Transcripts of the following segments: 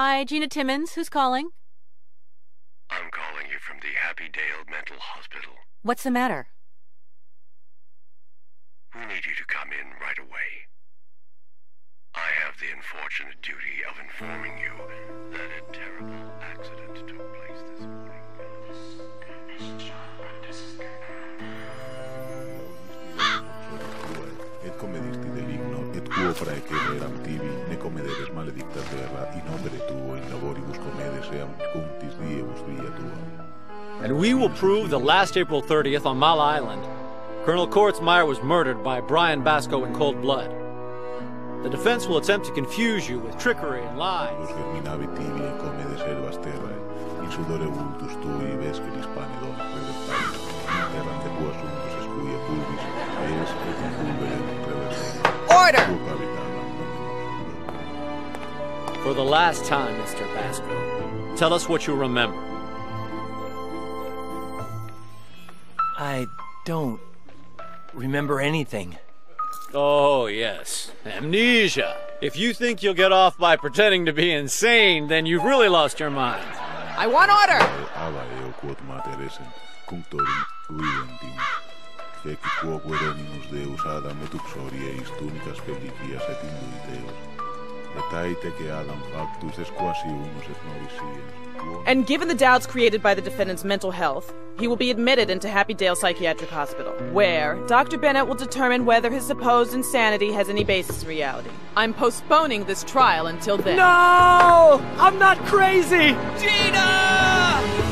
Hi, Gina Timmons. Who's calling? I'm calling you from the Happy Dale Mental Hospital. What's the matter? We need you to come in right away. I have the unfortunate duty of informing you that a terrible accident took place this morning. Et comedisti deligno, et quo praecer eram tibi, ne comederes maledicta terra, in opere tuo in laboribus comedes eam cuntis diebus via tua. And we will prove that last April 30th on Mile Island, Colonel Kortzmeyer was murdered by Brian Basco in cold blood. The defense will attempt to confuse you with trickery and lies. Los germinavi tibi in comedes ervas terrae, in sudore vultus tui vesceris panedon revertais, in terram de quo assuntus escuia pulvis, ees et in pulverem reverseim. Order! For the last time, Mr. Basco, tell us what you remember. I don't remember anything. Oh, yes. Amnesia. If you think you'll get off by pretending to be insane, then you've really lost your mind. I want order! Ava eo quod mater essent, cunctorum viventim. Feci quo queroninus Deus Adam et uxorieis tunicas felicias et induiteos. Et aite que Adam factus esquasiunus et noviciens. And given the doubts created by the defendant's mental health, he will be admitted into Happy Dale Psychiatric Hospital, where Dr. Bennett will determine whether his supposed insanity has any basis in reality. I'm postponing this trial until then. No! I'm not crazy! Gina!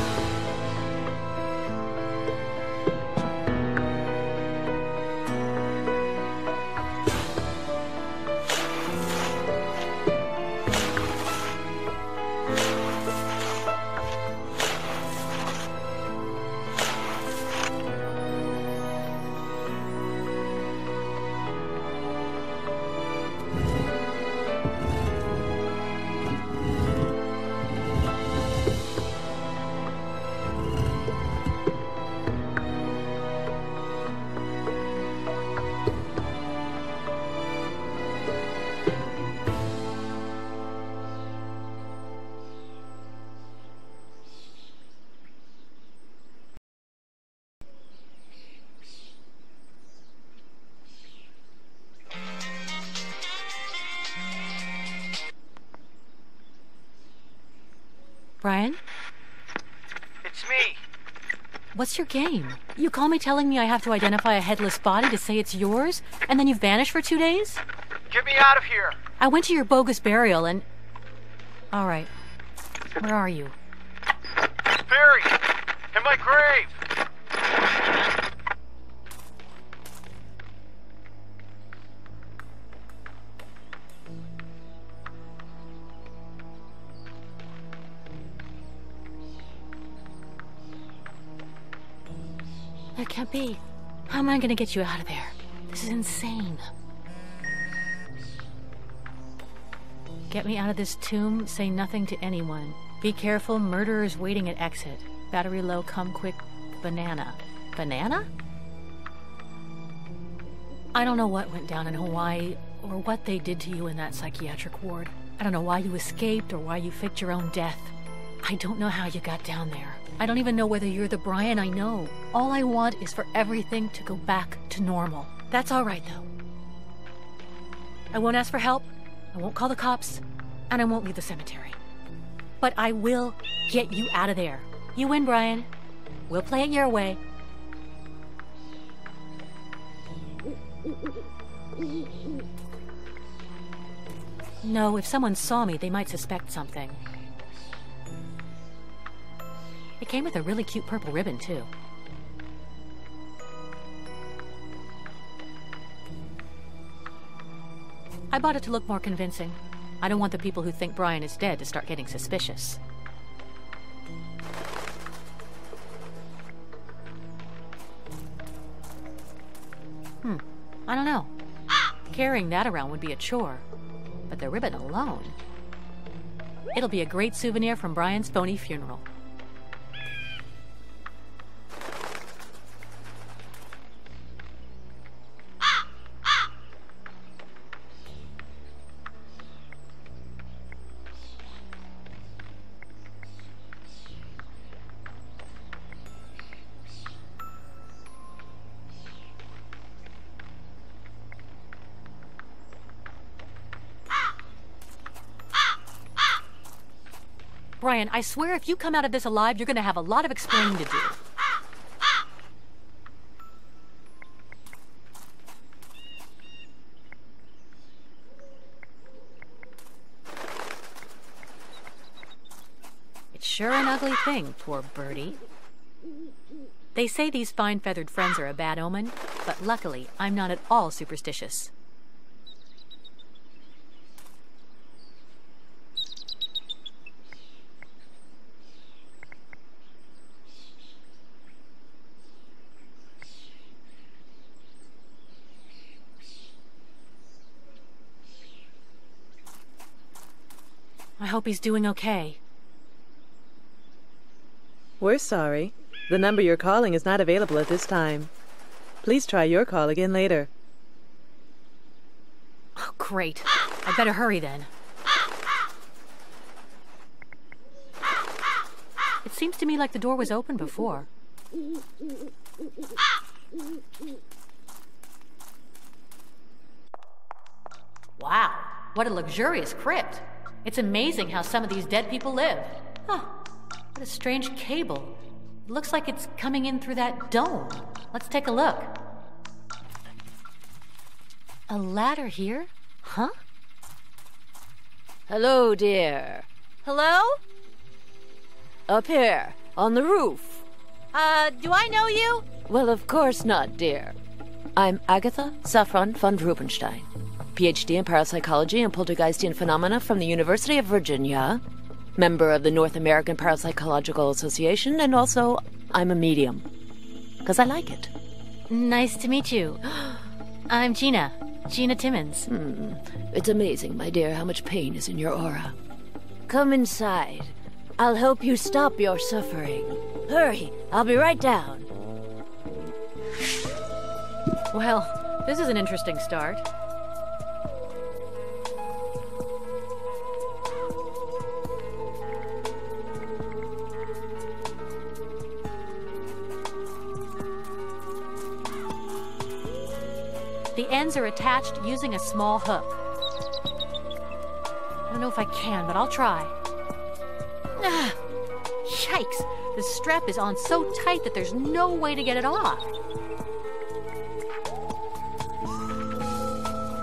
Brian? It's me. What's your game? You call me telling me I have to identify a headless body to say it's yours, and then you vanish for 2 days? Get me out of here. I went to your bogus burial and... All right. Where are you? Buried in my grave. That can't be. How am I gonna get you out of there? This is insane. Get me out of this tomb, say nothing to anyone. Be careful, murderer's waiting at exit. Battery low, come quick, banana. Banana? I don't know what went down in Hawaii, or what they did to you in that psychiatric ward. I don't know why you escaped, or why you faked your own death. I don't know how you got down there. I don't even know whether you're the Brian I know. All I want is for everything to go back to normal. That's all right, though. I won't ask for help, I won't call the cops, and I won't leave the cemetery. But I will get you out of there. You win, Brian. We'll play it your way. No, if someone saw me, they might suspect something. It came with a really cute purple ribbon, too. I bought it to look more convincing. I don't want the people who think Brian is dead to start getting suspicious. I don't know. Carrying that around would be a chore. But the ribbon alone... It'll be a great souvenir from Brian's phony funeral. Brian, I swear if you come out of this alive, you're gonna have a lot of explaining to do. It's sure an ugly thing, poor birdie. They say these fine feathered friends are a bad omen, but luckily, I'm not at all superstitious. I hope he's doing okay. We're sorry. The number you're calling is not available at this time. Please try your call again later. Oh, great. I better hurry then. It seems to me like the door was open before. Wow, what a luxurious crypt. It's amazing how some of these dead people live. Huh, what a strange cable. It looks like it's coming in through that dome. Let's take a look. A ladder here? Huh? Hello, dear. Hello? Up here, on the roof. Do I know you? Well, of course not, dear. I'm Agatha Saffron von Rubenstein, PhD in parapsychology and poltergeistian phenomena from the University of Virginia, member of the North American Parapsychological Association, and also I'm a medium. 'Cause I like it. Nice to meet you. I'm Gina Timmons. It's amazing, my dear, how much pain is in your aura. Come inside. I'll help you stop your suffering. Hurry, I'll be right down. Well, this is an interesting start. The ends are attached using a small hook. I don't know if I can, but I'll try. Ah, yikes! The strap is on so tight that there's no way to get it off.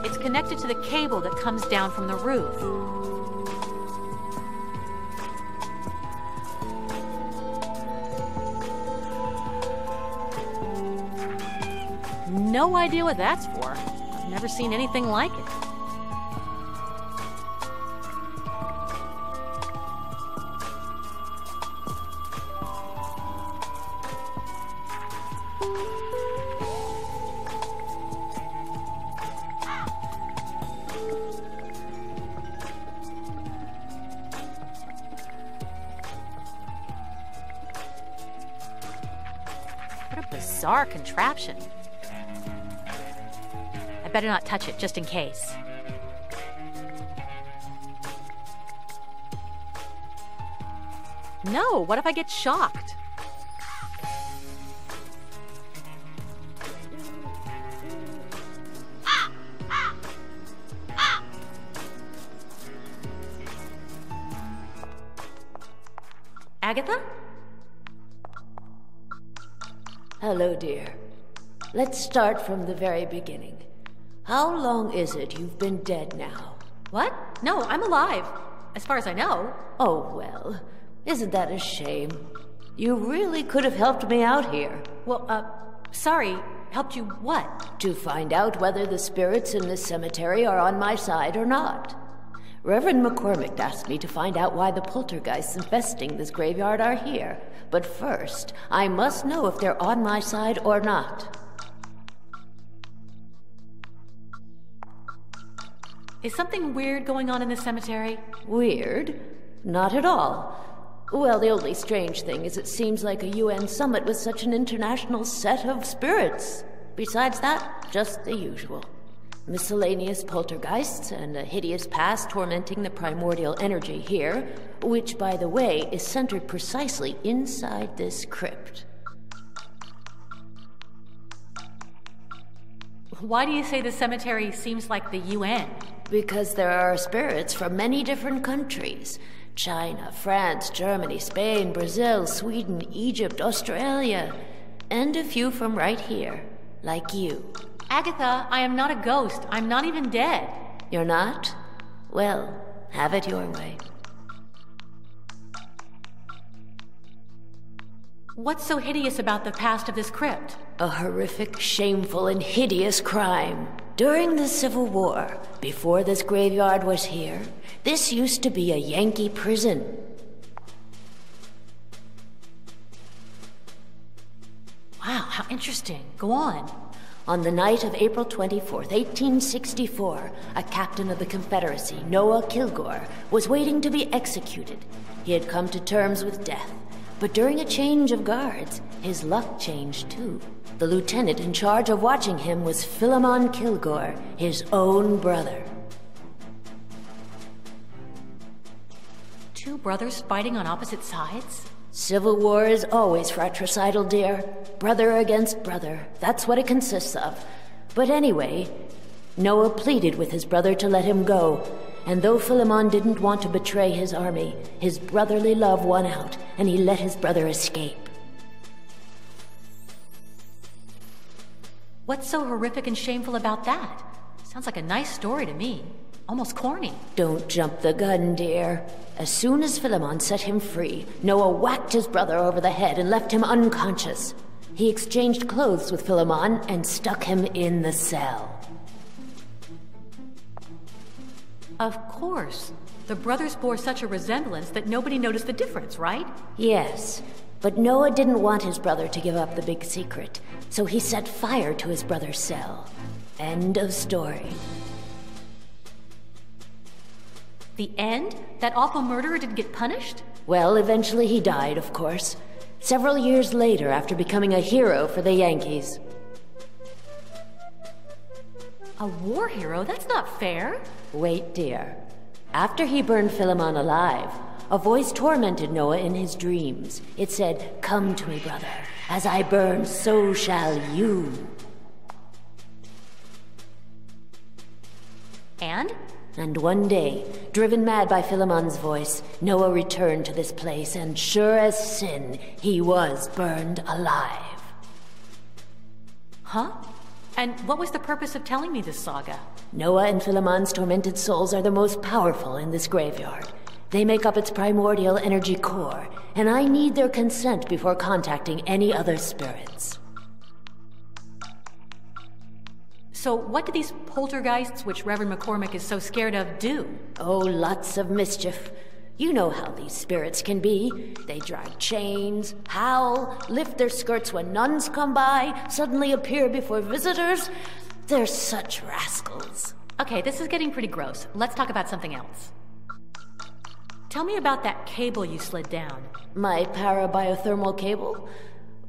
It's connected to the cable that comes down from the roof. No idea what that's for. I've never seen anything like it. What a bizarre contraption. I better not touch it, just in case. No, what if I get shocked? Agatha? Hello, dear. Let's start from the very beginning. How long is it you've been dead now? What? No, I'm alive. As far as I know. Oh, well, isn't that a shame? You really could have helped me out here. Well, sorry. Helped you what? To find out whether the spirits in this cemetery are on my side or not. Reverend McCormick asked me to find out why the poltergeists infesting this graveyard are here. But first, I must know if they're on my side or not. Is something weird going on in this cemetery? Weird? Not at all. Well, the only strange thing is it seems like a UN summit with such an international set of spirits. Besides that, just the usual. Miscellaneous poltergeists and a hideous past tormenting the primordial energy here, which, by the way, is centered precisely inside this crypt. Why do you say the cemetery seems like the UN? Because there are spirits from many different countries, China, France, Germany, Spain, Brazil, Sweden, Egypt, Australia, and a few from right here, like you. Agatha, I am not a ghost. I'm not even dead. You're not? Well, have it your way. What's so hideous about the past of this crypt? A horrific, shameful, and hideous crime. During the Civil War, before this graveyard was here, this used to be a Yankee prison. Wow, how interesting. Go on. On the night of April 24th, 1864, a captain of the Confederacy, Noah Kilgore, was waiting to be executed. He had come to terms with death. But during a change of guards, his luck changed too. The lieutenant in charge of watching him was Philemon Kilgore, his own brother. Two brothers fighting on opposite sides? Civil war is always fratricidal, dear. Brother against brother. That's what it consists of. But anyway, Noah pleaded with his brother to let him go. And though Philemon didn't want to betray his army, his brotherly love won out, and he let his brother escape. What's so horrific and shameful about that? Sounds like a nice story to me. Almost corny. Don't jump the gun, dear. As soon as Philemon set him free, Noah whacked his brother over the head and left him unconscious. He exchanged clothes with Philemon and stuck him in the cell. Of course. The brothers bore such a resemblance that nobody noticed the difference, right? Yes, but Noah didn't want his brother to give up the big secret, so he set fire to his brother's cell. End of story. The end? That awful murderer didn't get punished? Well, eventually he died, of course. Several years later, after becoming a hero for the Yankees. A war hero? That's not fair. Wait, dear. After he burned Philemon alive, a voice tormented Noah in his dreams. It said, "Come to me, brother. As I burn, so shall you." And one day, driven mad by Philemon's voice, Noah returned to this place, and sure as sin, he was burned alive. Huh? And what was the purpose of telling me this saga? Noah and Philemon's tormented souls are the most powerful in this graveyard. They make up its primordial energy core, and I need their consent before contacting any other spirits. So what do these poltergeists, which Reverend McCormick is so scared of, do? Oh, lots of mischief. You know how these spirits can be. They drag chains, howl, lift their skirts when nuns come by, suddenly appear before visitors. They're such rascals. Okay, this is getting pretty gross. Let's talk about something else. Tell me about that cable you slid down. My parabiothermal cable?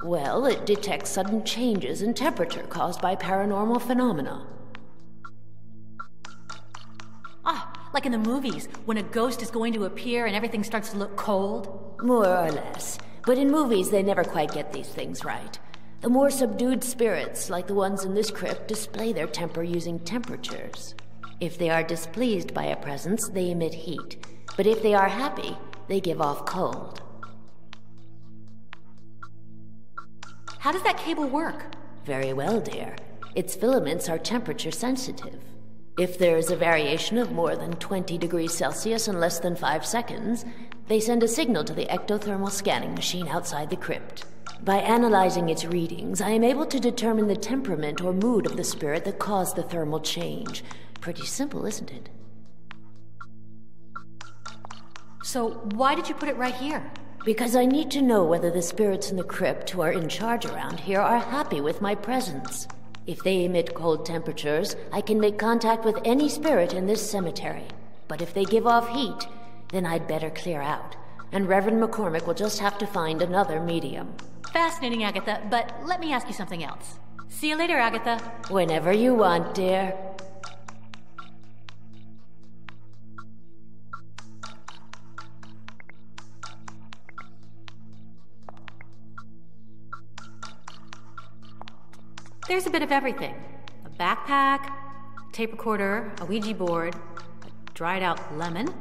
Well, it detects sudden changes in temperature caused by paranormal phenomena. Ah, like in the movies, when a ghost is going to appear and everything starts to look cold? More or less. But in movies, they never quite get these things right. The more subdued spirits, like the ones in this crypt, display their temper using temperatures. If they are displeased by a presence, they emit heat. But if they are happy, they give off cold. How does that cable work? Very well, dear. Its filaments are temperature sensitive. If there is a variation of more than 20 degrees Celsius in less than 5 seconds, they send a signal to the ectothermal scanning machine outside the crypt. By analyzing its readings, I am able to determine the temperament or mood of the spirit that caused the thermal change. Pretty simple, isn't it? So why did you put it right here? Because I need to know whether the spirits in the crypt who are in charge around here are happy with my presence. If they emit cold temperatures, I can make contact with any spirit in this cemetery. But if they give off heat, then I'd better clear out. And Reverend McCormick will just have to find another medium. Fascinating, Agatha, but let me ask you something else. See you later, Agatha. Whenever you want, dear. There's a bit of everything. A backpack, a tape recorder, a Ouija board, a dried out lemon,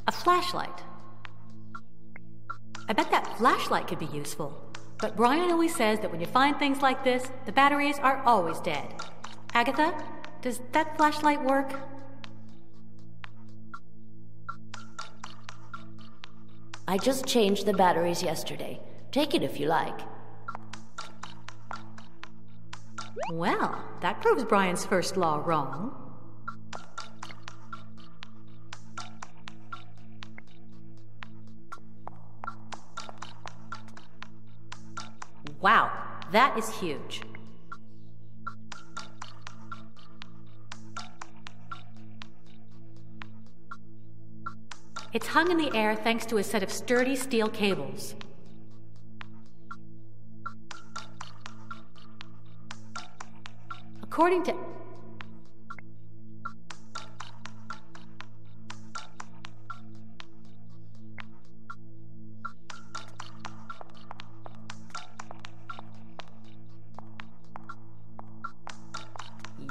a flashlight. I bet that flashlight could be useful. But Brian always says that when you find things like this, the batteries are always dead. Agatha, does that flashlight work? I just changed the batteries yesterday. Take it if you like. Well, that proves Brian's first law wrong. Wow, that is huge. It's hung in the air thanks to a set of sturdy steel cables. According to...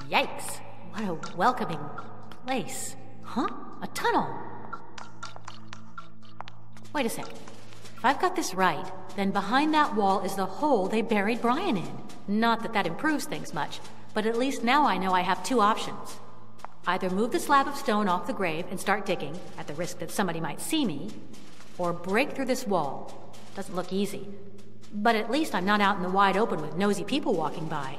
Yikes! What a welcoming place. Huh? A tunnel! Wait a sec. If I've got this right, then behind that wall is the hole they buried Brian in. Not that that improves things much, but at least now I know I have two options. Either move the slab of stone off the grave and start digging, at the risk that somebody might see me, or break through this wall. Doesn't look easy. But at least I'm not out in the wide open with nosy people walking by.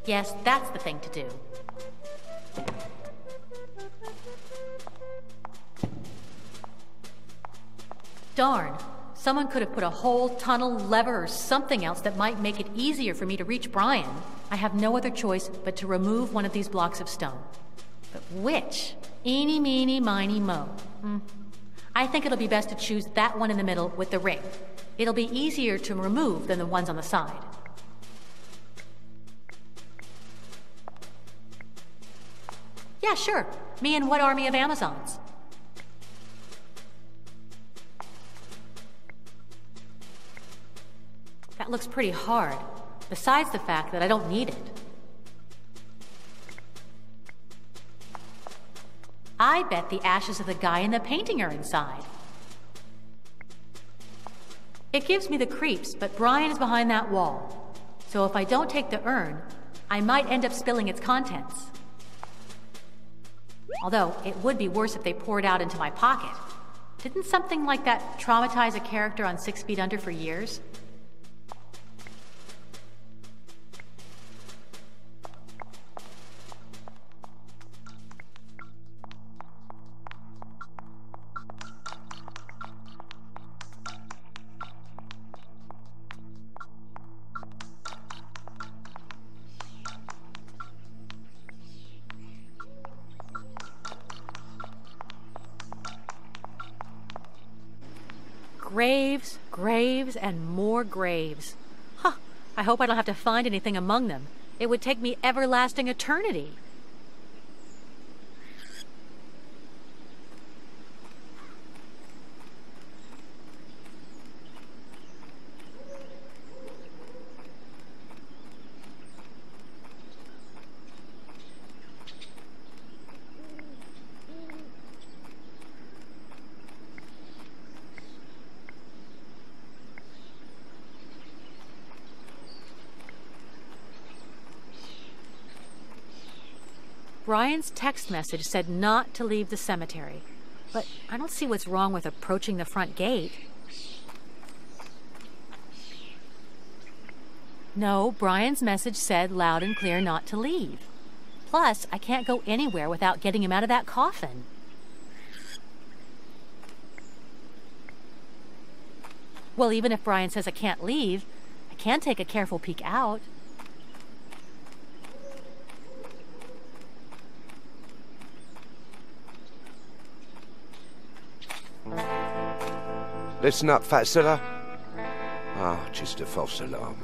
Yes, that's the thing to do. Darn. Someone could have put a hole, tunnel, lever, or something else that might make it easier for me to reach Brian. I have no other choice but to remove one of these blocks of stone. But which? Eeny, meeny, miny, mo. I think it'll be best to choose that one in the middle with the ring. It'll be easier to remove than the ones on the side. Yeah, sure. Me and what army of Amazons? That looks pretty hard, besides the fact that I don't need it. I bet the ashes of the guy in the painting are inside. It gives me the creeps, but Brian is behind that wall. So if I don't take the urn, I might end up spilling its contents. Although, it would be worse if they poured out into my pocket. Didn't something like that traumatize a character on 6 Feet Under for years? Graves, graves, and more graves. Huh, I hope I don't have to find anything among them. It would take me everlasting eternity. Brian's text message said not to leave the cemetery, but I don't see what's wrong with approaching the front gate. No, Brian's message said loud and clear not to leave. Plus, I can't go anywhere without getting him out of that coffin. Well, even if Brian says I can't leave, I can take a careful peek out. Listen up, Fatzilla. Just a false alarm.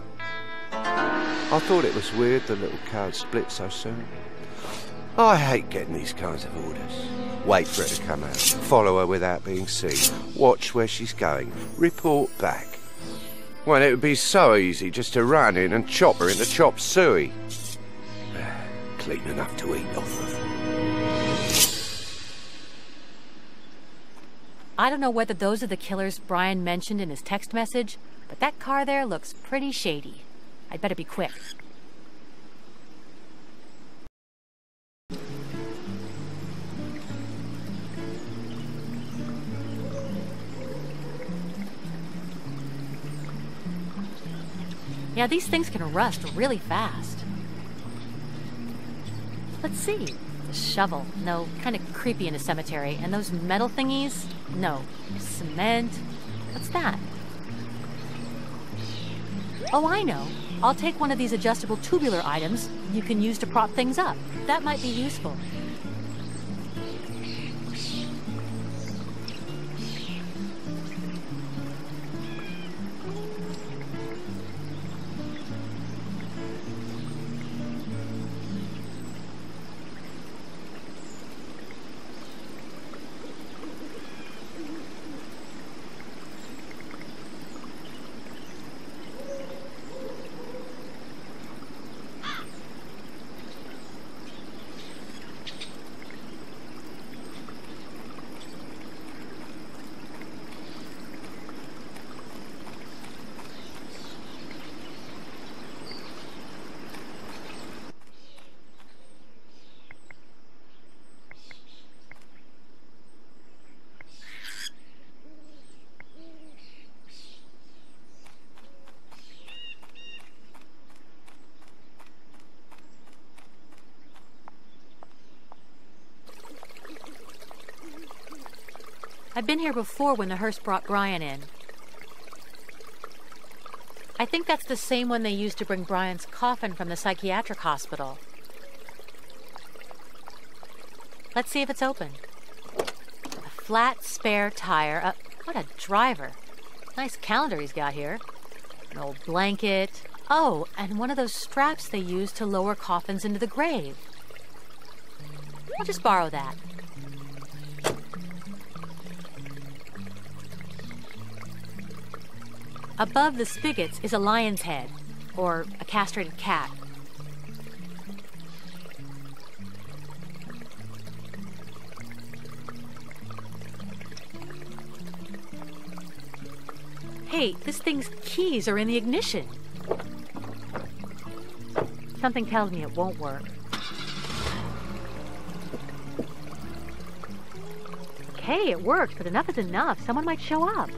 I thought it was weird the little cow'd split so soon. I hate getting these kinds of orders. Wait for her to come out, follow her without being seen, watch where she's going, report back. When it would be so easy just to run in and chop her into chop suey. Clean enough to eat off of. I don't know whether those are the killers Brian mentioned in his text message, but that car there looks pretty shady. I'd better be quick. Yeah, these things can rust really fast. Let's see. The shovel. No, kind of creepy in a cemetery. And those metal thingies? No. Cement. What's that? Oh, I know. I'll take one of these adjustable tubular items you can use to prop things up. That might be useful. I've been here before when the hearse brought Brian in. I think that's the same one they used to bring Brian's coffin from the psychiatric hospital. Let's see if it's open. A flat spare tire. What a driver. Nice calendar he's got here. An old blanket. Oh, and one of those straps they use to lower coffins into the grave. I'll just borrow that. Above the spigots is a lion's head, or a castrated cat. Hey, this thing's keys are in the ignition. Something tells me it won't work. Okay, it works, but enough is enough. Someone might show up.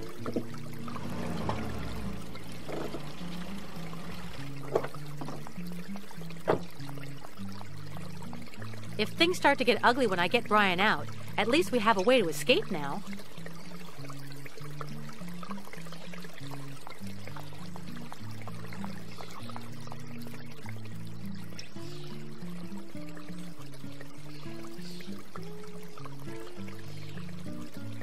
If things start to get ugly when I get Brian out, at least we have a way to escape now.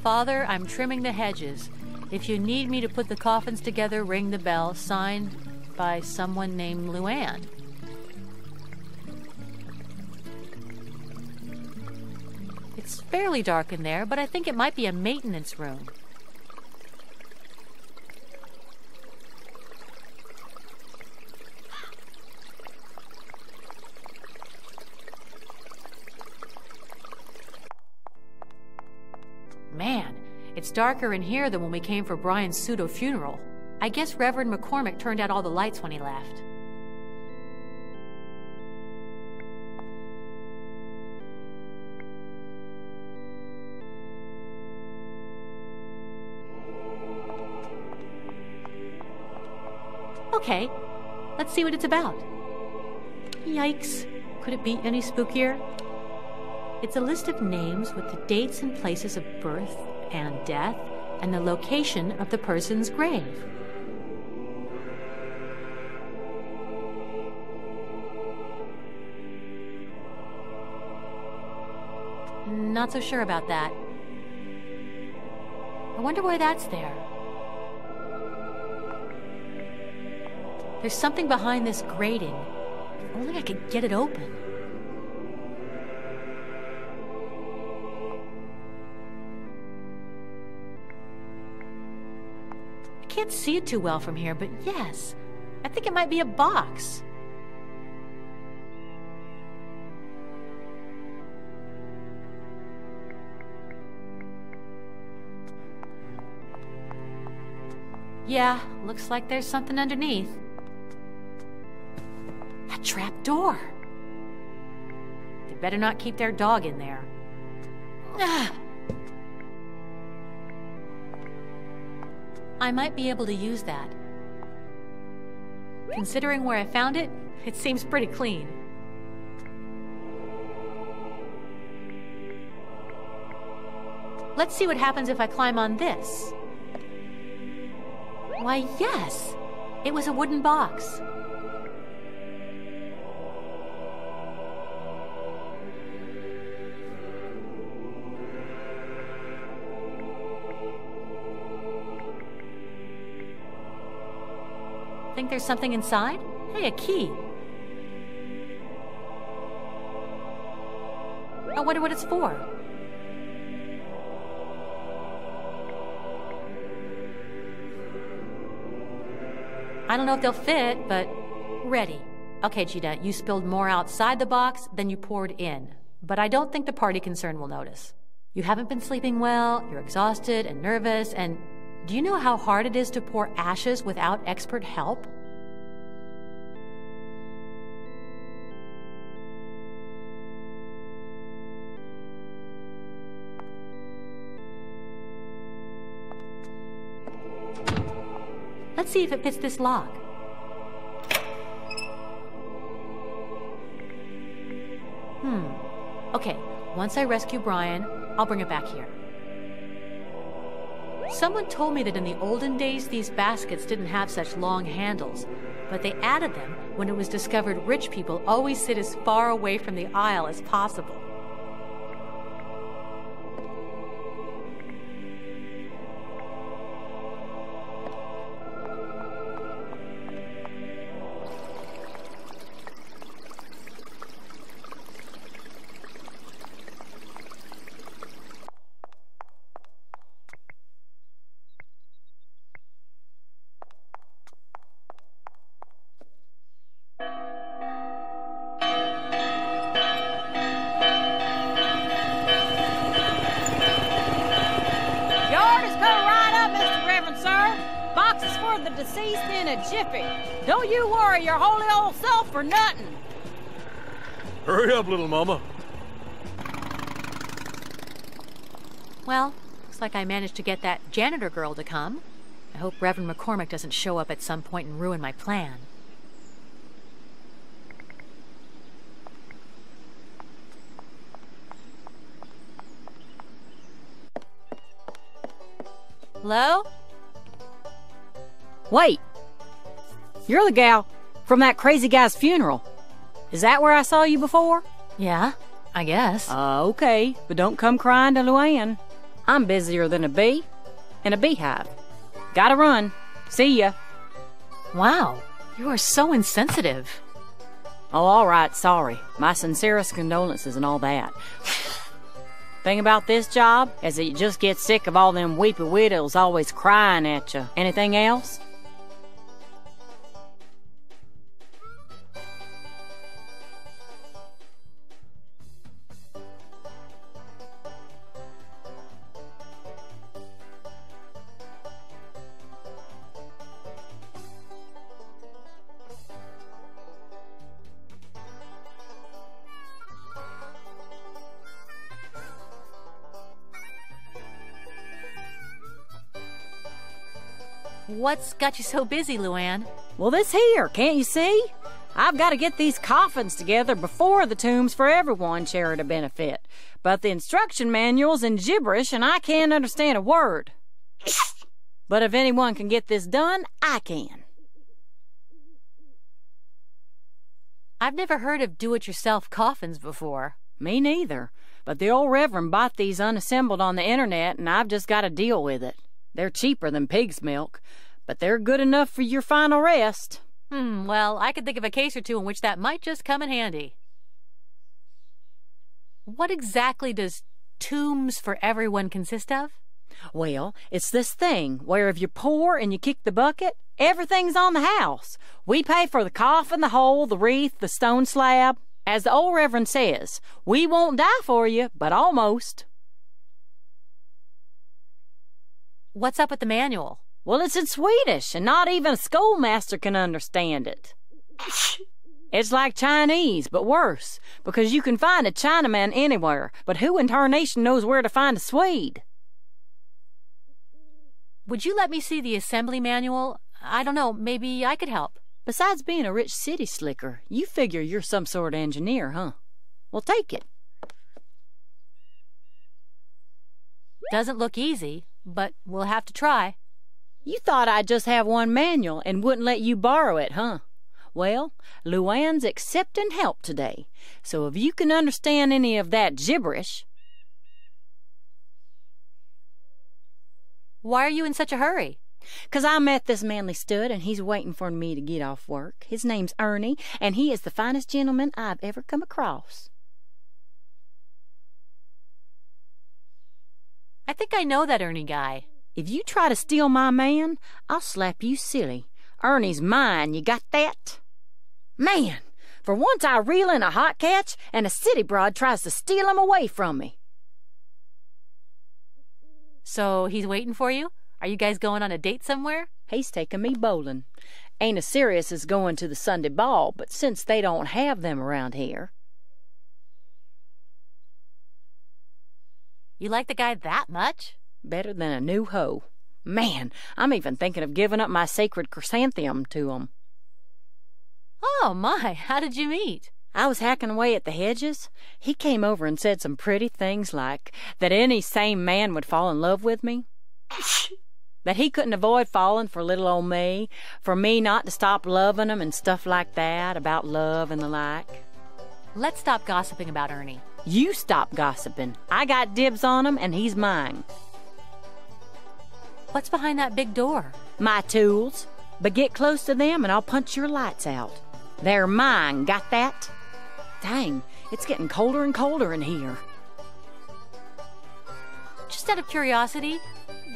Father, I'm trimming the hedges. If you need me to put the coffins together, ring the bell. Signed by someone named Luann. It's fairly dark in there, but I think it might be a maintenance room. Man, it's darker in here than when we came for Brian's pseudo-funeral. I guess Reverend McCormick turned out all the lights when he left. Okay, let's see what it's about. Yikes. Could it be any spookier? It's a list of names with the dates and places of birth and death and the location of the person's grave. Not so sure about that. I wonder why that's there. There's something behind this grating. If only I could get it open. I can't see it too well from here, but yes, I think it might be a box. Yeah, looks like there's something underneath. A trap door. They better not keep their dog in there. I might be able to use that. Considering where I found it, it seems pretty clean. Let's see what happens if I climb on this. Why, yes! It was a wooden box. Think there's something inside? Hey, a key. I wonder what it's for. I don't know if they'll fit, but ready. Okay, Gina, you spilled more outside the box than you poured in. But I don't think the party concern will notice. You haven't been sleeping well, you're exhausted and nervous, and do you know how hard it is to pour ashes without expert help? Let's see if it fits this lock. Okay, once I rescue Brian, I'll bring it back here. Someone told me that in the olden days, these baskets didn't have such long handles, but they added them when it was discovered rich people always sit as far away from the aisle as possible. Deceased in a jiffy. Don't you worry your holy old self for nothing. Hurry up, little mama. Well, looks like I managed to get that janitor girl to come. I hope Reverend McCormick doesn't show up at some point and ruin my plan. Hello? Wait. You're the gal from that crazy guy's funeral. Is that where I saw you before? Yeah, I guess. Okay, but don't come crying to Luann. I'm busier than a bee in a beehive. Gotta run. See ya. Wow, you are so insensitive. Oh, all right, sorry. My sincerest condolences and all that. Thing about this job is that you just get sick of all them weepy widows always crying at you. Anything else? What's got you so busy, Luann? Well, this here, can't you see? I've got to get these coffins together before the Tombs for Everyone charity benefit. But the instruction manual's in gibberish and I can't understand a word. But if anyone can get this done, I can. I've never heard of do-it-yourself coffins before. Me neither. But the old Reverend bought these unassembled on the internet and I've just got to deal with it. They're cheaper than pig's milk, but they're good enough for your final rest. Well, I could think of a case or two in which that might just come in handy. What exactly does Tombs for Everyone consist of? Well, it's this thing where if you're poor and you kick the bucket, everything's on the house. We pay for the coffin, the hole, the wreath, the stone slab. As the old Reverend says, we won't die for you, but almost. What's up with the manual? Well, it's in Swedish, and not even a schoolmaster can understand it. It's like Chinese, but worse, because you can find a Chinaman anywhere, but who in tarnation knows where to find a Swede? Would you let me see the assembly manual? I don't know, maybe I could help. Besides being a rich city slicker, you figure you're some sort of engineer, huh? Well, take it. Doesn't look easy, but we'll have to try. You thought I'd just have one manual and wouldn't let you borrow it, huh? Well, Luann's accepting help today, so if you can understand any of that gibberish... Why are you in such a hurry? 'Cause I met this manly stud, and he's waiting for me to get off work. His name's Ernie, and he is the finest gentleman I've ever come across. I think I know that Ernie guy. If you try to steal my man, I'll slap you silly. Ernie's mine, you got that? Man, for once I reel in a hot catch, and a city broad tries to steal him away from me. So he's waiting for you? Are you guys going on a date somewhere? He's taking me bowling. Ain't as serious as going to the Sunday ball, but since they don't have them around here... You like the guy that much? Better than a new hoe. Man, I'm even thinking of giving up my sacred chrysanthemum to him. Oh, my, how did you meet? I was hacking away at the hedges. He came over and said some pretty things like that any sane man would fall in love with me. That he couldn't avoid falling for little old me, for me not to stop loving him and stuff like that, about love and the like. Let's stop gossiping about Ernie. You stop gossiping. I got dibs on him, and he's mine. What's behind that big door? My tools. But get close to them, and I'll punch your lights out. They're mine, got that? Dang, it's getting colder and colder in here. Just out of curiosity,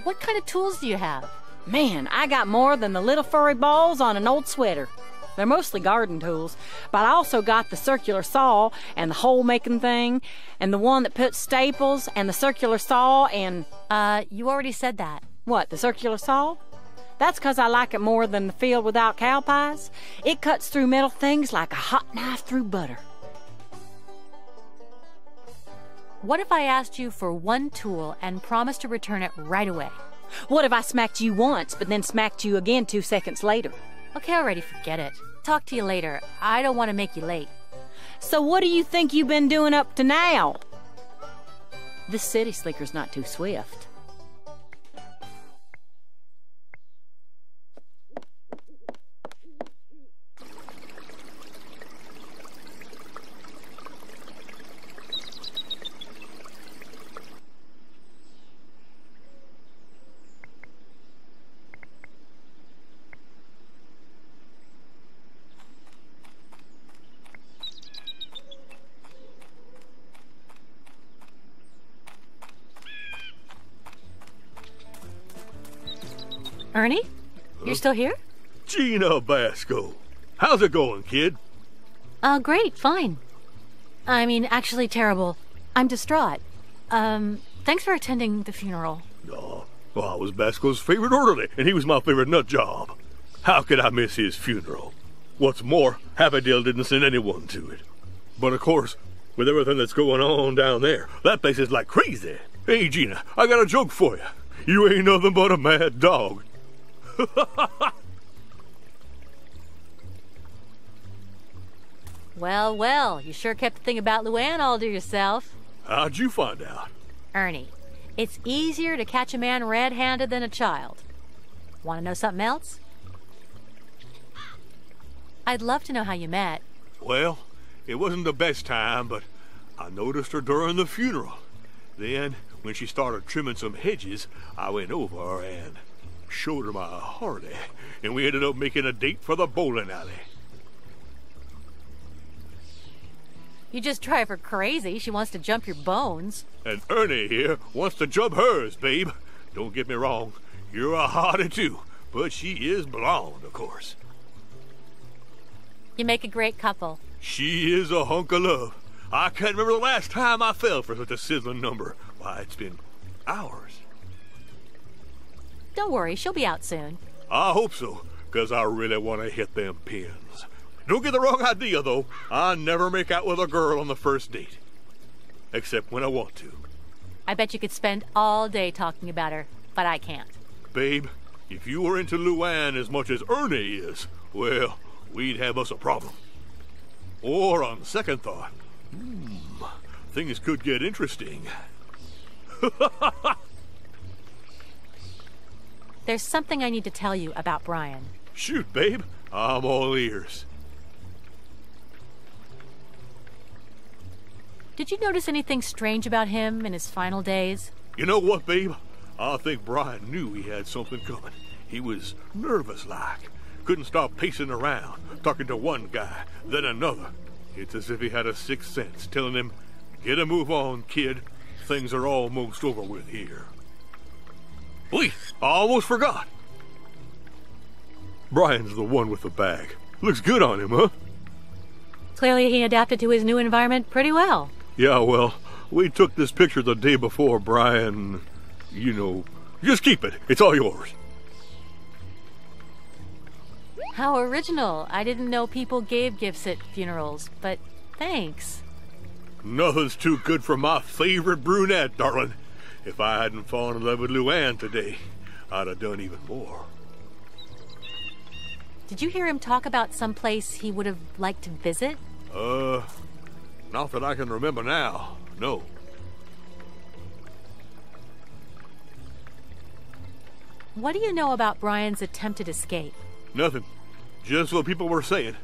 what kind of tools do you have? Man, I got more than the little furry balls on an old sweater. They're mostly garden tools, but I also got the circular saw and the hole-making thing, and the one that puts staples, and the circular saw, and... You already said that. What, the circular saw? That's 'cause I like it more than the field without cow pies. It cuts through metal things like a hot knife through butter. What if I asked you for one tool and promised to return it right away? What if I smacked you once, but then smacked you again 2 seconds later? Okay, already, forget it. Talk to you later. I don't want to make you late. So what do you think you've been doing up to now? This city slicker's not too swift. Ernie? You're still here? Gina Basco. How's it going, kid? Great, fine. I mean, actually terrible. I'm distraught. Thanks for attending the funeral. Oh, well, I was Basco's favorite orderly, and he was my favorite nut job. How could I miss his funeral? What's more, Happydale didn't send anyone to it. But of course, with everything that's going on down there, that place is like crazy. Hey, Gina, I got a joke for you. You ain't nothing but a mad dog. Well, well, you sure kept the thing about Luann all to yourself. How'd you find out? Ernie, it's easier to catch a man red-handed than a child. Want to know something else? I'd love to know how you met. Well, it wasn't the best time, but I noticed her during the funeral. Then, when she started trimming some hedges, I went over and showed her my Harley, and we ended up making a date for the bowling alley. You just drive her crazy. She wants to jump your bones. And Ernie here wants to jump hers, babe. Don't get me wrong, you're a hottie too, but she is blonde, of course. You make a great couple. She is a hunk of love. I can't remember the last time I fell for such a sizzling number. Why, it's been hours. Don't worry, she'll be out soon. I hope so, 'cause I really want to hit them pins. Don't get the wrong idea, though. I never make out with a girl on the first date. Except when I want to. I bet you could spend all day talking about her, but I can't. Babe, if you were into Luann as much as Ernie is, well, we'd have us a problem. Or on second thought, things could get interesting. There's something I need to tell you about Brian. Shoot, babe. I'm all ears. Did you notice anything strange about him in his final days? You know what, babe? I think Brian knew he had something coming. He was nervous-like. Couldn't stop pacing around, talking to one guy, then another. It's as if he had a sixth sense, telling him, "Get a move on, kid. Things are almost over with here." Wait, I almost forgot. Brian's the one with the bag. Looks good on him, huh? Clearly he adapted to his new environment pretty well. Yeah, well, we took this picture the day before Brian, just keep it. It's all yours. How original. I didn't know people gave gifts at funerals, but thanks. Nothing's too good for my favorite brunette, darling. If I hadn't fallen in love with Luann today, I'd have done even more. Did you hear him talk about some place he would have liked to visit? Not that I can remember now, no. What do you know about Brian's attempted escape? Nothing. Just what people were saying.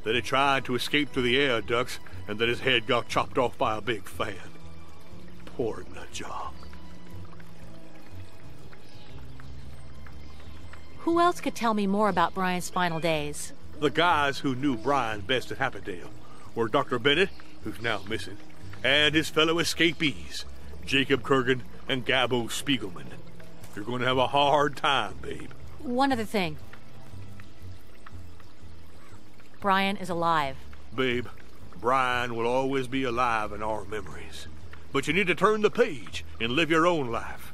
That he tried to escape through the air ducts and that his head got chopped off by a big fan. Poor nutjob. Who else could tell me more about Brian's final days? The guys who knew Brian best at Happydale were Dr. Bennett, who's now missing, and his fellow escapees, Jacob Kurgan and Gabbo Spiegelman. You're going to have a hard time, babe. One other thing. Brian is alive. Babe, Brian will always be alive in our memories. But you need to turn the page and live your own life.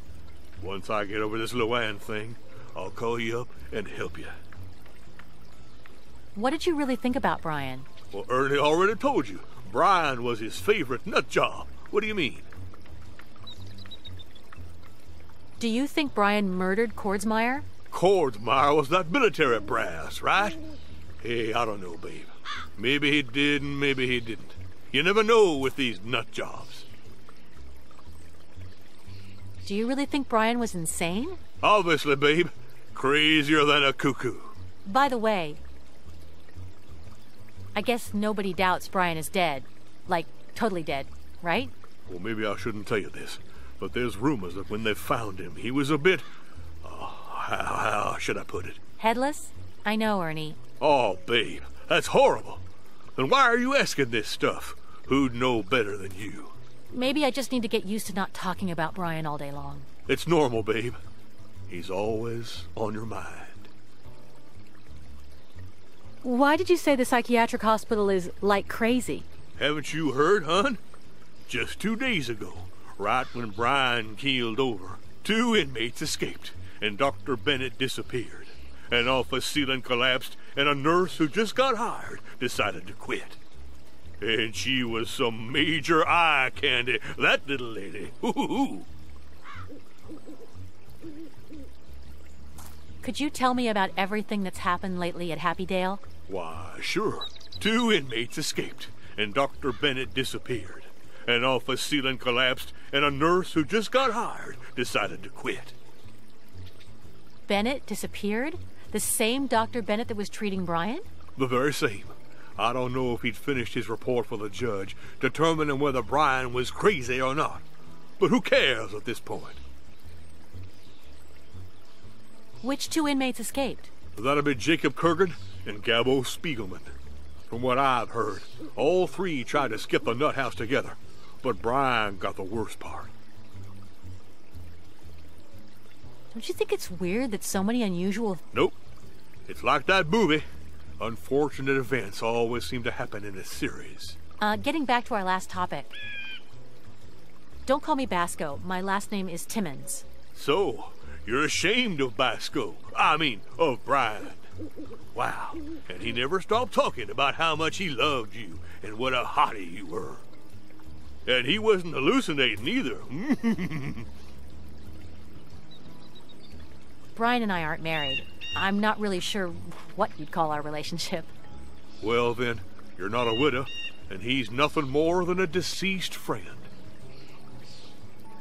Once I get over this Luann thing, I'll call you up and help you. What did you really think about Brian? Well, Ernie already told you. Brian was his favorite nut job. What do you mean? Do you think Brian murdered Kordsmeyer? Kordsmeyer was that military brass, right? Hey, I don't know, babe. Maybe he did and maybe he didn't. You never know with these nut jobs. Do you really think Brian was insane? Obviously, babe. Crazier than a cuckoo. By the way, I guess nobody doubts Brian is dead. Like, totally dead, right? Well, maybe I shouldn't tell you this, but there's rumors that when they found him, he was a bit... how should I put it? Headless? I know, Ernie. Oh, babe, that's horrible. Then why are you asking this stuff? Who'd know better than you? Maybe I just need to get used to not talking about Brian all day long. It's normal, babe. He's always on your mind. Why did you say the psychiatric hospital is like crazy? Haven't you heard, hon? Just 2 days ago, right when Brian keeled over, 2 inmates escaped, and Dr. Bennett disappeared. An office ceiling collapsed, and a nurse who just got hired decided to quit. And she was some major eye candy, that little lady. Ooh. Could you tell me about everything that's happened lately at Happydale? Why, sure. 2 inmates escaped, and Dr. Bennett disappeared. An office ceiling collapsed, and a nurse who just got hired decided to quit. Bennett disappeared? The same Dr. Bennett that was treating Brian? The very same. I don't know if he'd finished his report for the judge, determining whether Brian was crazy or not. But who cares at this point? Which 2 inmates escaped? That'd be Jacob Kurgan and Gabbo Spiegelman. From what I've heard, all 3 tried to skip the nut house together, but Brian got the worst part. Don't you think it's weird that so many unusual... Nope. It's like that movie. Unfortunate events always seem to happen in a series. Getting back to our last topic. Don't call me Basco. My last name is Timmons. So, you're ashamed of Basco. I mean, of Brian. Wow. And he never stopped talking about how much he loved you and what a hottie you were. And he wasn't hallucinating either. Brian and I aren't married. I'm not really sure what you'd call our relationship. Well then, you're not a widow, and he's nothing more than a deceased friend.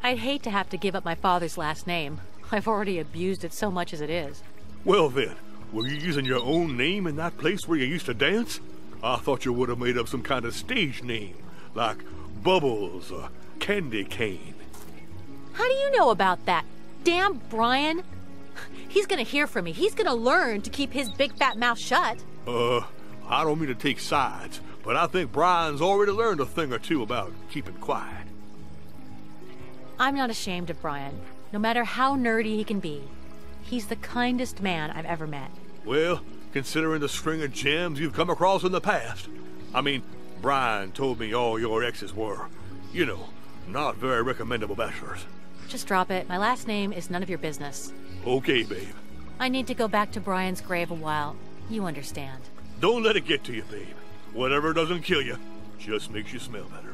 I'd hate to have to give up my father's last name. I've already abused it so much as it is. Well then, were you using your own name in that place where you used to dance? I thought you would have made up some kind of stage name, like Bubbles or Candy Cane. How do you know about that? Damn Brian! He's gonna hear from me. He's gonna learn to keep his big fat mouth shut. I don't mean to take sides, but I think Brian's already learned a thing or two about keeping quiet. I'm not ashamed of Brian, no matter how nerdy he can be. He's the kindest man I've ever met. Well, considering the string of gems you've come across in the past. I mean, Brian told me all your exes were, you know, not very recommendable bachelors. Just drop it. My last name is none of your business. Okay, babe. I need to go back to Brian's grave a while. You understand. Don't let it get to you, babe. Whatever doesn't kill you just makes you smell better.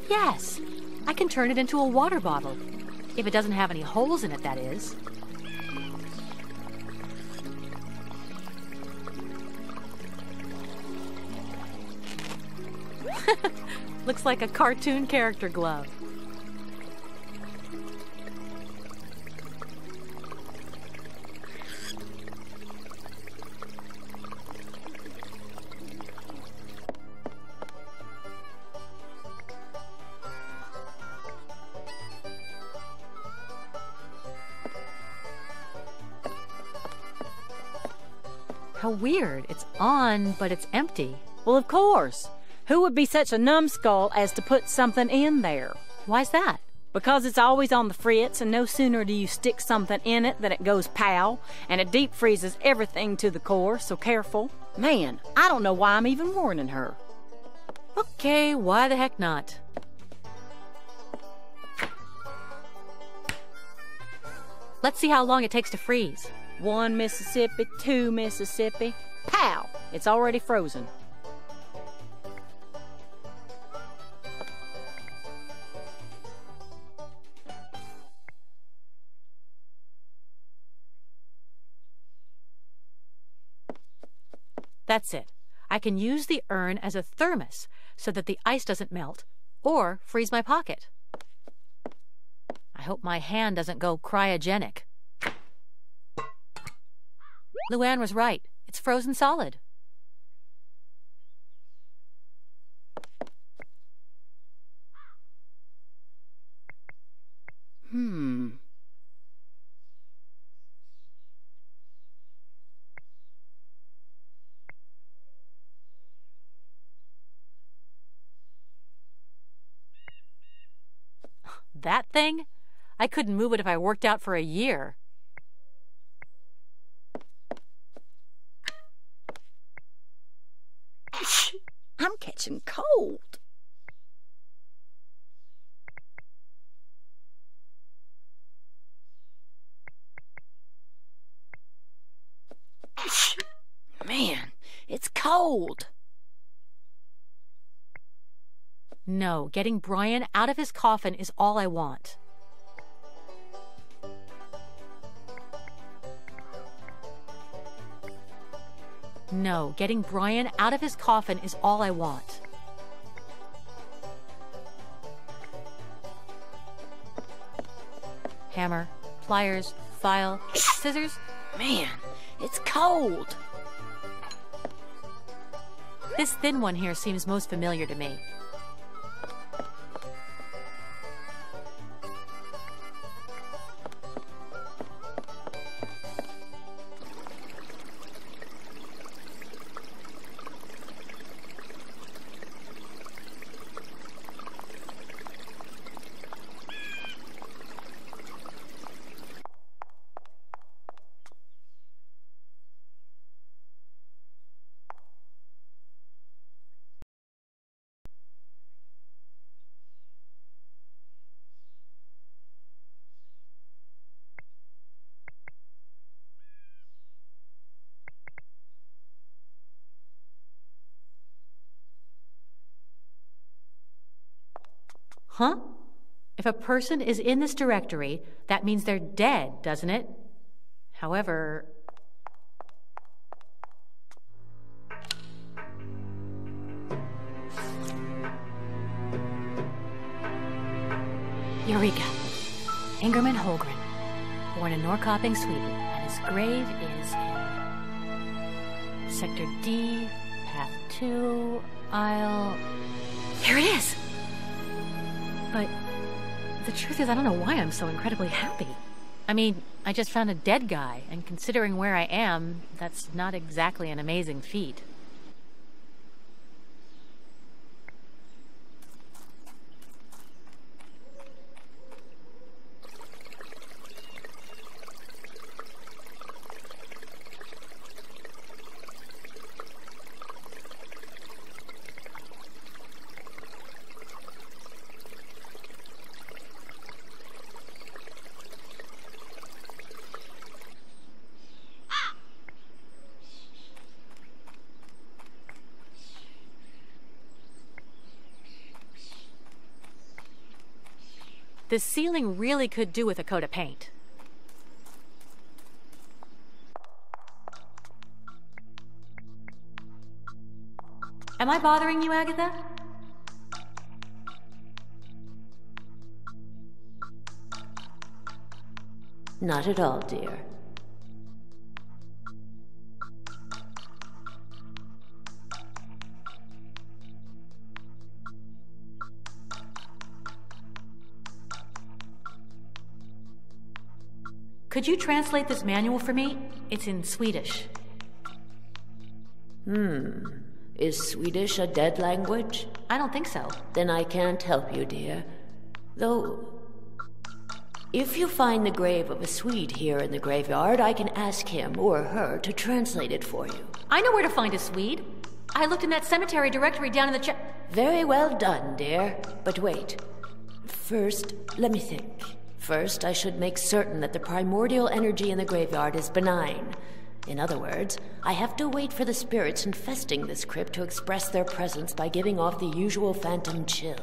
Yes, I can turn it into a water bottle. If it doesn't have any holes in it, that is. Looks like a cartoon character glove. How weird. It's on, but it's empty. Well, of course. Who would be such a numbskull as to put something in there? Why's that? Because it's always on the fritz, and no sooner do you stick something in it than it goes pow, and it deep freezes everything to the core, so careful. Man, I don't know why I'm even warning her. Okay, why the heck not? Let's see how long it takes to freeze. 1 Mississippi, 2 Mississippi. Pow! It's already frozen. That's it. I can use the urn as a thermos so that the ice doesn't melt or freeze my pocket. I hope my hand doesn't go cryogenic. Luann was right. It's frozen solid. That thing? I couldn't move it if I worked out for a year. I'm catching cold. Man, it's cold. No, getting Brian out of his coffin is all I want. No, getting Brian out of his coffin is all I want. Hammer, pliers, file, scissors. Man, it's cold. This thin one here seems most familiar to me. Huh? If a person is in this directory, that means they're dead, doesn't it? However... Eureka. Ingerman Holgren, born in Norrköping, Sweden, and his grave is in Sector D, Path 2, Aisle... Here it is! But the truth is, I don't know why I'm so incredibly happy. I mean, I just found a dead guy, and considering where I am, that's not exactly an amazing feat. This ceiling really could do with a coat of paint. Am I bothering you, Agatha? Not at all, dear. Could you translate this manual for me? It's in Swedish. Is Swedish a dead language? I don't think so. Then I can't help you, dear. Though, if you find the grave of a Swede here in the graveyard, I can ask him or her to translate it for you. I know where to find a Swede. I looked in that cemetery directory down in the Very well done, dear. But wait. First, let me think. First, I should make certain that the primordial energy in the graveyard is benign. In other words, I have to wait for the spirits infesting this crypt to express their presence by giving off the usual phantom chill.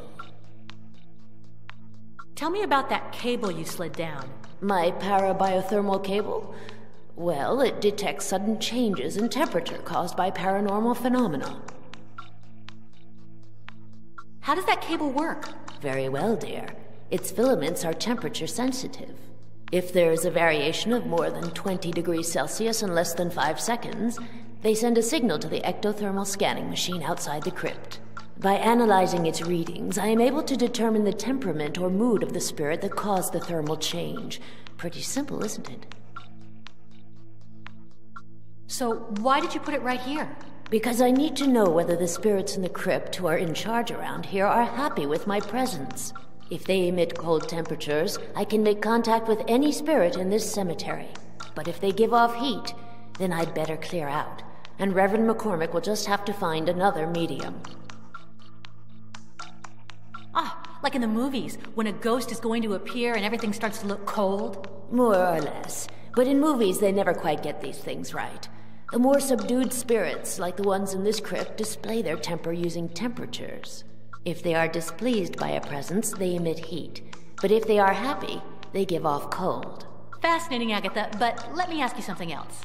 Tell me about that cable you slid down. My parabiothermal cable? Well, it detects sudden changes in temperature caused by paranormal phenomena. How does that cable work? Very well, dear. Its filaments are temperature sensitive. If there is a variation of more than 20 degrees Celsius in less than 5 seconds, they send a signal to the ectothermal scanning machine outside the crypt. By analyzing its readings, I am able to determine the temperament or mood of the spirit that caused the thermal change. Pretty simple, isn't it? So why did you put it right here? Because I need to know whether the spirits in the crypt who are in charge around here are happy with my presence. If they emit cold temperatures, I can make contact with any spirit in this cemetery. But if they give off heat, then I'd better clear out, and Reverend McCormick will just have to find another medium. Ah, like in the movies, when a ghost is going to appear and everything starts to look cold? More or less. But in movies, they never quite get these things right. The more subdued spirits, like the ones in this crypt, display their temper using temperatures. If they are displeased by a presence, they emit heat. But if they are happy, they give off cold. Fascinating, Agatha, but let me ask you something else.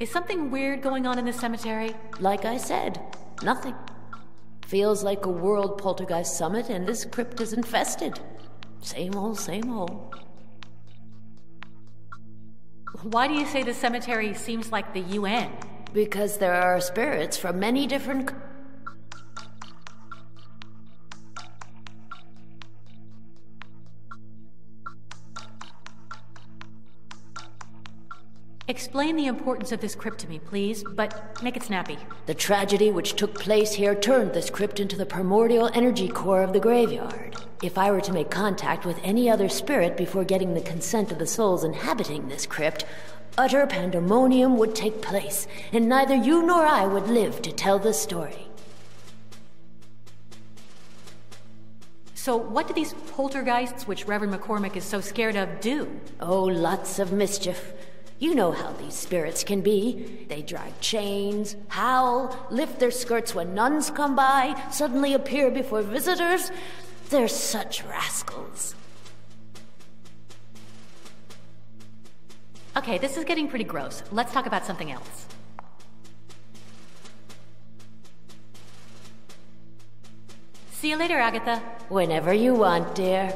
Is something weird going on in this cemetery? Like I said, nothing. Feels like a world poltergeist summit and this crypt is infested. Same old, same old. Why do you say the cemetery seems like the UN? Because there are spirits from many different... Explain the importance of this crypt to me, please, but make it snappy. The tragedy which took place here turned this crypt into the primordial energy core of the graveyard. If I were to make contact with any other spirit before getting the consent of the souls inhabiting this crypt, utter pandemonium would take place, and neither you nor I would live to tell the story. So what do these poltergeists, which Reverend McCormick is so scared of, do? Oh, lots of mischief. You know how these spirits can be. They drag chains, howl, lift their skirts when nuns come by, suddenly appear before visitors. They're such rascals. Okay, this is getting pretty gross. Let's talk about something else. See you later, Agatha. Whenever you want, dear.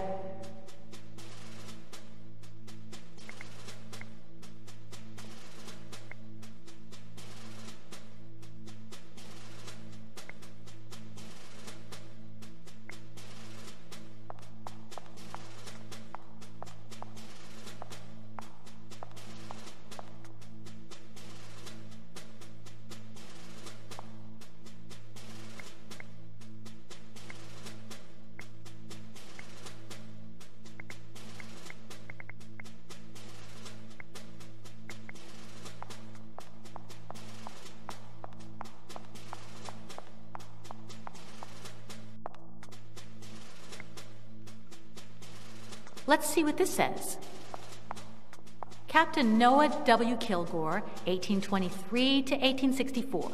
Let's see what this says. Captain Noah W. Kilgore, 1823 to 1864.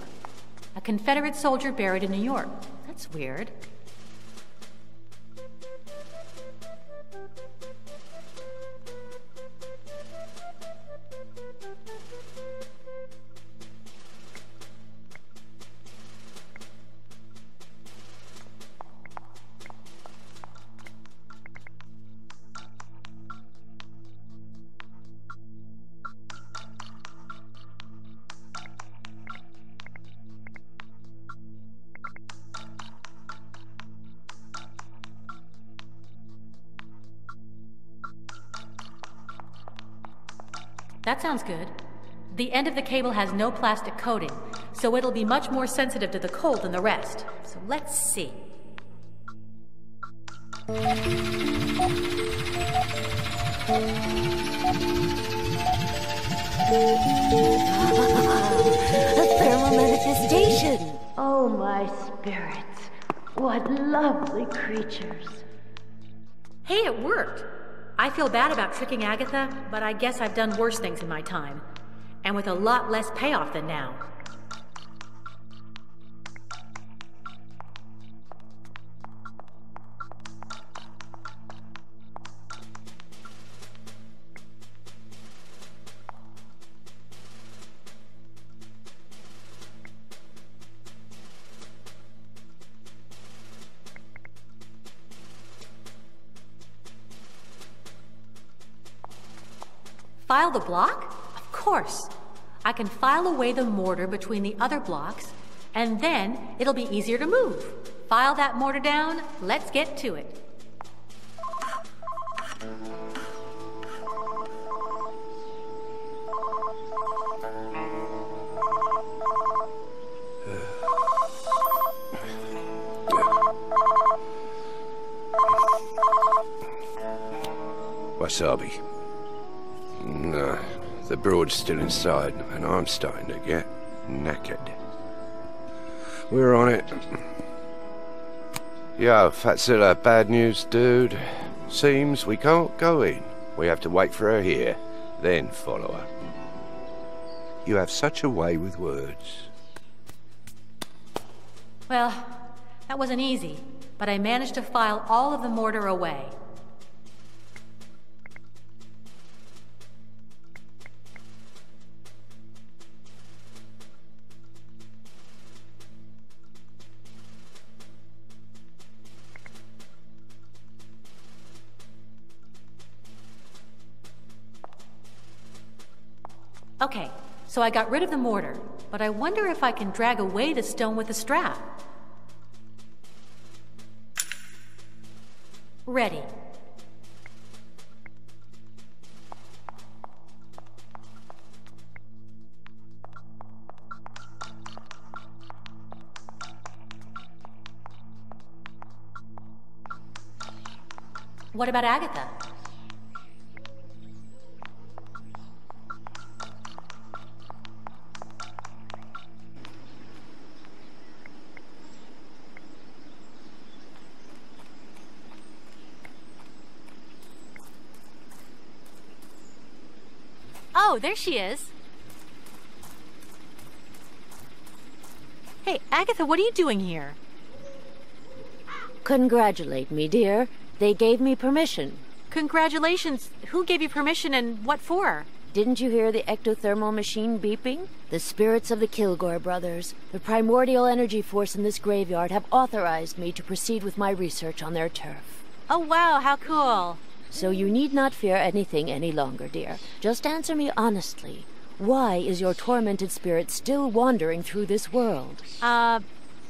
A Confederate soldier buried in New York. That's weird. That sounds good. The end of the cable has no plastic coating, so it'll be much more sensitive to the cold than the rest. So let's see. A thermal manifestation! Oh, my spirits. What lovely creatures. Hey, it worked! I feel bad about tricking Agatha, but I guess I've done worse things in my time. And with a lot less payoff than now. File the block? Of course. I can file away the mortar between the other blocks, and then it'll be easier to move. File that mortar down. Let's get to it. Wasabi. No, the broad's still inside, and I'm starting to get knackered. We're on it. Yo, Fatzilla, bad news, dude. Seems we can't go in. We have to wait for her here, then follow her. You have such a way with words. Well, that wasn't easy, but I managed to file all of the mortar away. Okay, so I got rid of the mortar, but I wonder if I can drag away the stone with the strap. Ready. What about Agatha? Oh, there she is. Hey, Agatha, what are you doing here? Congratulate me, dear. They gave me permission. Congratulations. Who gave you permission and what for? Didn't you hear the ectothermal machine beeping? The spirits of the Kilgore brothers, the primordial energy force in this graveyard, have authorized me to proceed with my research on their turf. Oh, wow, how cool. So you need not fear anything any longer, dear. Just answer me honestly. Why is your tormented spirit still wandering through this world?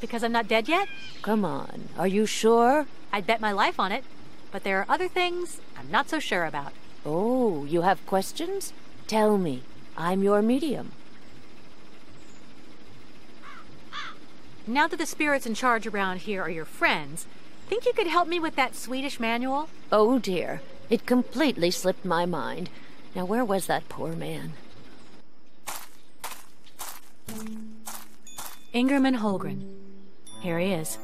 Because I'm not dead yet? Come on, are you sure? I'd bet my life on it. But there are other things I'm not so sure about. Oh, you have questions? Tell me. I'm your medium. Now that the spirits in charge around here are your friends, think you could help me with that Swedish manual? Oh, dear. It completely slipped my mind. Now, where was that poor man? Ingerman Holgren. Here he is.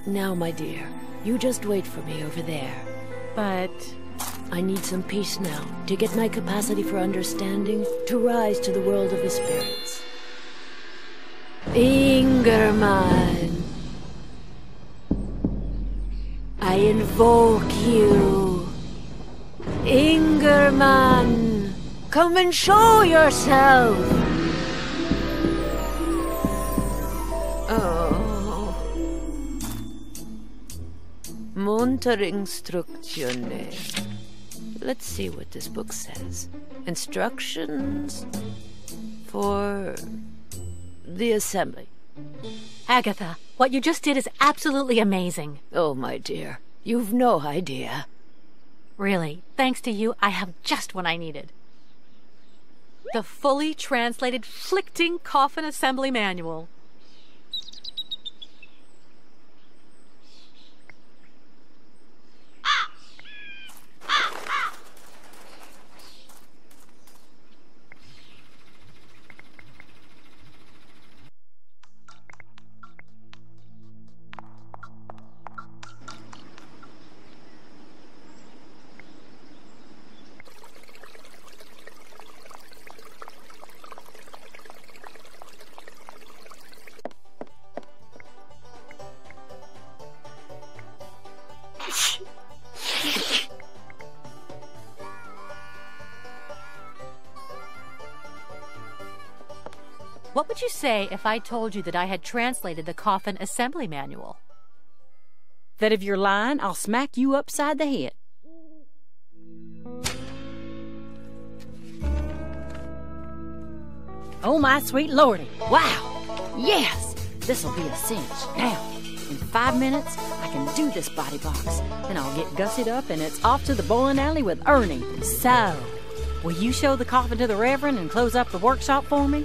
Now, my dear, you just wait for me over there. But I need some peace now to get my capacity for understanding to rise to the world of the spirits. Ingerman, I invoke you. Ingerman, come and show yourself. Oh. Monterinstructione. Let's see what this book says. Instructions for the assembly. Agatha, what you just did is absolutely amazing. Oh, my dear, you've no idea. Really, thanks to you, I have just what I needed. The fully translated Flichting Coffin Assembly Manual. What would you say if I told you that I had translated the Coffin Assembly Manual? That if you're lying, I'll smack you upside the head. Oh, my sweet lordy. Wow. Yes, this'll be a cinch. Now, in 5 minutes, I can do this body box. Then I'll get gussied up and it's off to the bowling alley with Ernie. So, will you show the coffin to the Reverend and close up the workshop for me?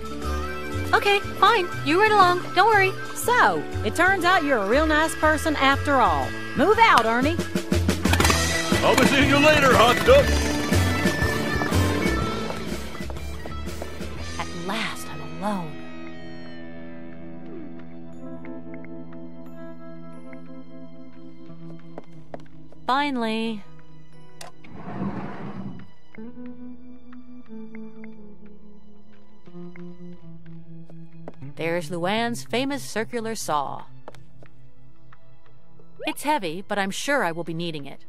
Okay, fine. You run along. Don't worry. So, it turns out you're a real nice person after all. Move out, Ernie. I'll be seeing you later, hot duck. At last, I'm alone. Finally. There's Luann's famous circular saw. It's heavy, but I'm sure I will be needing it.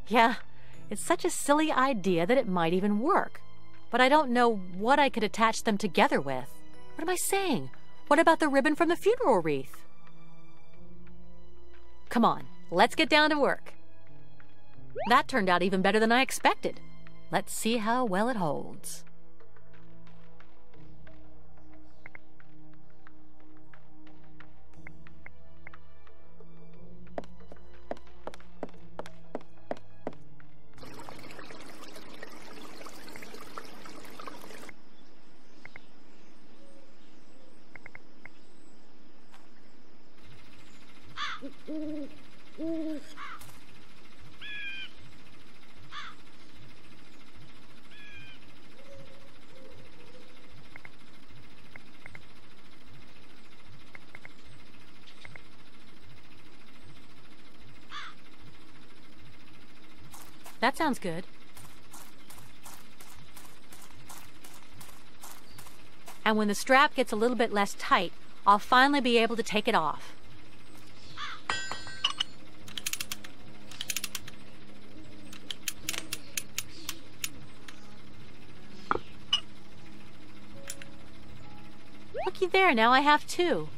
Yeah, it's such a silly idea that it might even work. But I don't know what I could attach them together with. What am I saying? What about the ribbon from the funeral wreath? Come on, let's get down to work. That turned out even better than I expected. Let's see how well it holds. That sounds good. And when the strap gets a little bit less tight, I'll finally be able to take it off. Looky there, now I have two.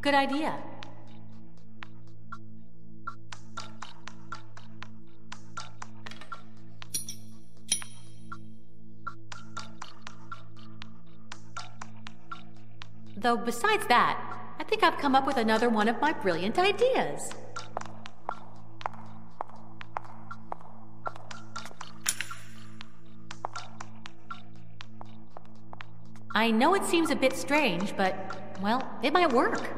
Good idea. Though besides that, I think I've come up with another one of my brilliant ideas. I know it seems a bit strange, but, well, it might work.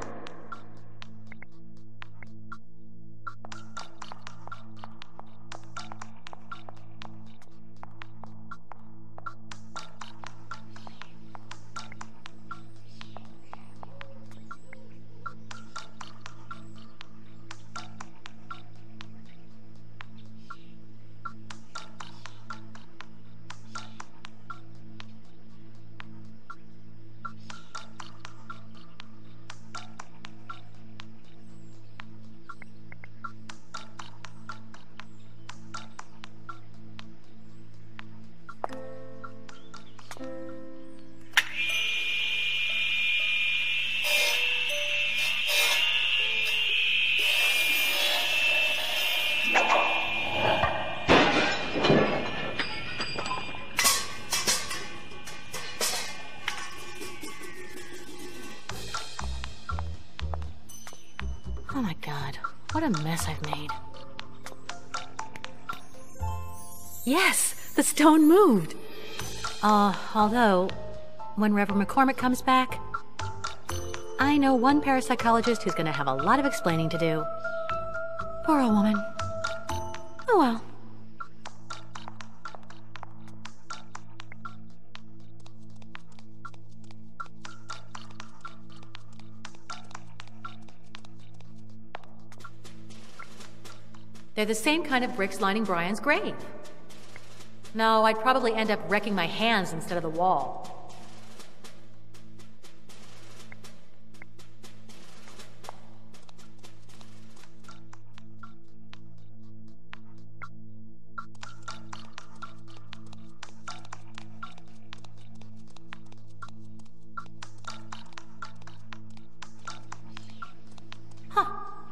Oh my God, what a mess I've made. Yes, the stone moved. Although, when Reverend McCormick comes back, I know one parapsychologist who's gonna have a lot of explaining to do. Poor old woman. Oh well. They're the same kind of bricks lining Brian's grave. No, I'd probably end up wrecking my hands instead of the wall.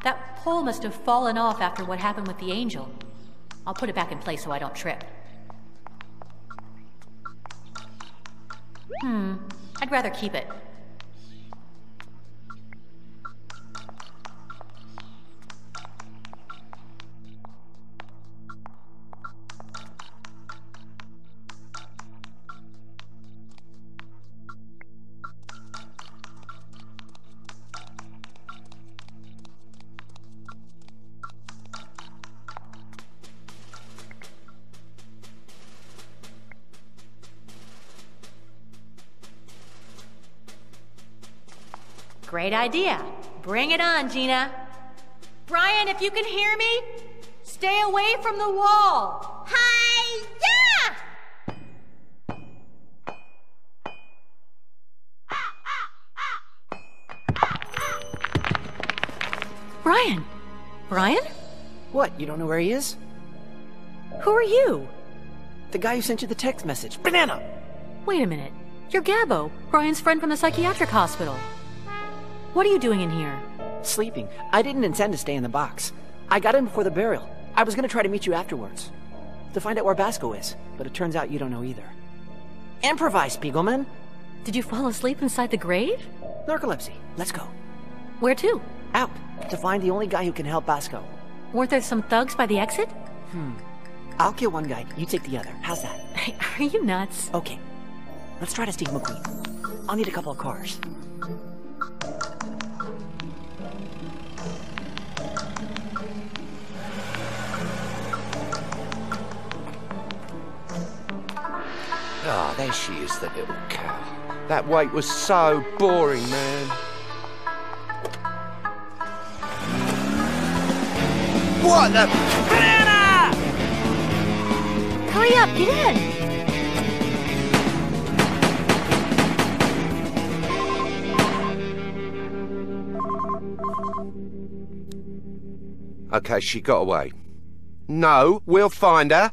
That pole must have fallen off after what happened with the angel. I'll put it back in place so I don't trip. I'd rather keep it. Great idea. Bring it on, Gina. Brian, if you can hear me, stay away from the wall. Hi-ya! Brian! Brian? What, you don't know where he is? Who are you? The guy who sent you the text message. Banana! Wait a minute. You're Gabbo, Brian's friend from the psychiatric hospital. What are you doing in here? Sleeping. I didn't intend to stay in the box. I got in before the burial. I was gonna try to meet you afterwards. To find out where Basco is, but it turns out you don't know either. Improvise, Spiegelman! Did you fall asleep inside the grave? Narcolepsy. Let's go. Where to? Out. To find the only guy who can help Basco. Weren't there some thugs by the exit? I'll kill one guy, you take the other. How's that? Hey, are you nuts? Okay. Let's try to Steve McQueen. I'll need a couple of cars. Ah, there she is, the little cow. That wait was so boring, man. What the... Banana! Hurry up, get in! Okay, she got away. No, we'll find her.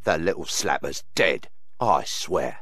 That little slapper's dead, I swear.